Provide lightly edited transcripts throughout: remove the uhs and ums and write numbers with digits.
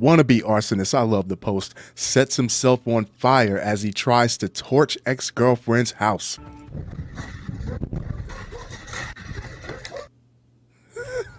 Wannabe arsonist, I love the post, sets himself on fire as he tries to torch ex-girlfriend's house.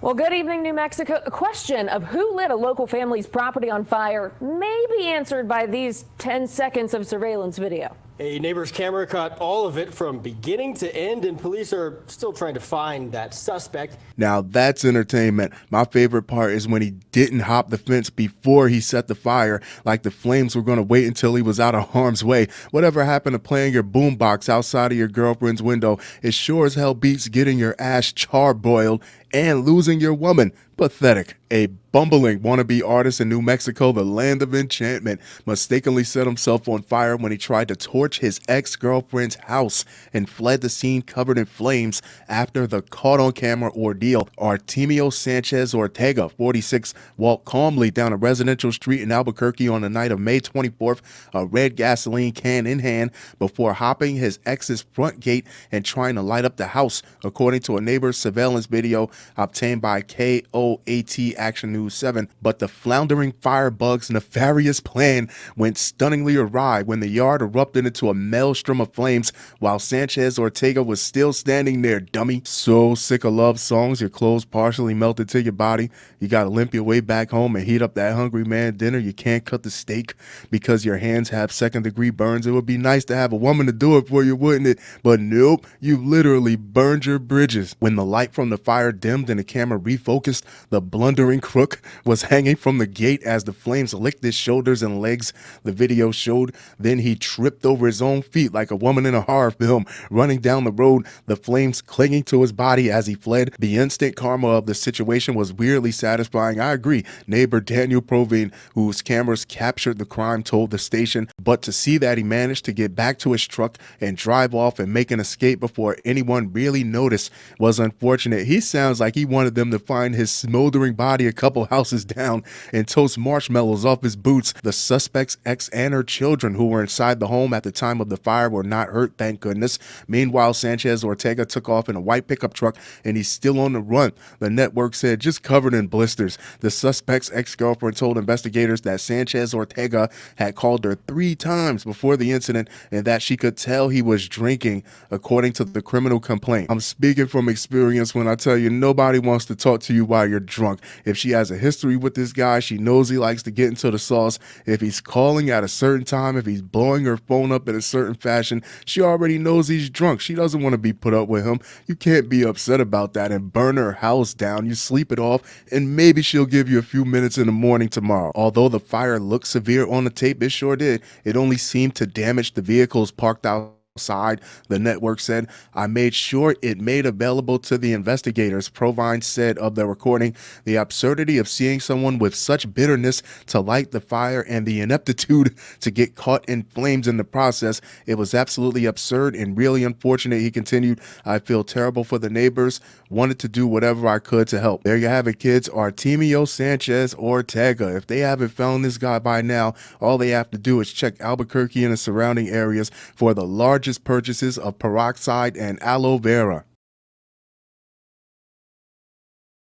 Well, good evening, New Mexico. A question of who lit a local family's property on fire may be answered by these 10 seconds of surveillance video. A neighbor's camera caught all of it from beginning to end, and police are still trying to find that suspect. Now that's entertainment. My favorite part is when he didn't hop the fence before he set the fire, like the flames were going to wait until he was out of harm's way. Whatever happened to playing your boombox outside of your girlfriend's window, it sure as hell beats getting your ass charbroiled and losing your woman. Pathetic. A bumbling wannabe artist in New Mexico, the land of enchantment, mistakenly set himself on fire when he tried to torch his ex-girlfriend's house and fled the scene covered in flames after the caught-on-camera ordeal. Artemio Sanchez-Ortega, 46, walked calmly down a residential street in Albuquerque on the night of May 24th, a red gasoline can in hand, before hopping his ex's front gate and trying to light up the house, according to a neighbor's surveillance video obtained by KOAT Action News 7. But the floundering firebug's nefarious plan went stunningly awry when the yard erupted into a maelstrom of flames while Sanchez-Ortega was still standing there, dummy. So sick of love songs, your clothes partially melted to your body. You gotta limp your way back home and heat up that hungry man dinner. You can't cut the steak because your hands have second-degree burns. It would be nice to have a woman to do it for you, wouldn't it? But nope, you literally burned your bridges. When the light from the fire dimmed and the camera refocused, the blundering crook was hanging from the gate as the flames licked his shoulders and legs, the video showed. Then he tripped over his own feet like a woman in a horror film, running down the road, the flames clinging to his body as he fled. The instant karma of the situation was weirdly satisfying. I agree. Neighbor Daniel Provine, whose cameras captured the crime, told the station, but to see that he managed to get back to his truck and drive off and make an escape before anyone really noticed was unfortunate. He sounds like he wanted them to find his smoldering body a couple houses down and toast marshmallows off his boots. The suspect's ex and her children, who were inside the home at the time of the fire, were not hurt, thank goodness. Meanwhile, Sanchez-Ortega took off in a white pickup truck and he's still on the run. The network said just covered in blisters. The suspect's ex-girlfriend told investigators that Sanchez-Ortega had called her 3 times before the incident and that she could tell he was drinking, according to the criminal complaint. I'm speaking from experience when I tell you nobody wants to talk to you while you're drunk. If she has a history with this guy, she knows he likes to get into the sauce. If he's calling at a certain time, if he's blowing her phone up in a certain fashion, she already knows he's drunk. She doesn't want to be put up with him. You can't be upset about that and burn her house down. You sleep it off and maybe she'll give you a few minutes in the morning tomorrow. Although the fire looked severe on the tape, it sure did. It only seemed to damage the vehicles parked outside. The network said, I made sure it made available to the investigators. Provine said of the recording, the absurdity of seeing someone with such bitterness to light the fire and the ineptitude to get caught in flames in the process. It was absolutely absurd and really unfortunate. He continued, I feel terrible for the neighbors. Wanted to do whatever I could to help. There you have it, kids. Artemio Sanchez-Ortega. If they haven't found this guy by now, all they have to do is check Albuquerque and the surrounding areas for the largest purchases of peroxide and aloe vera.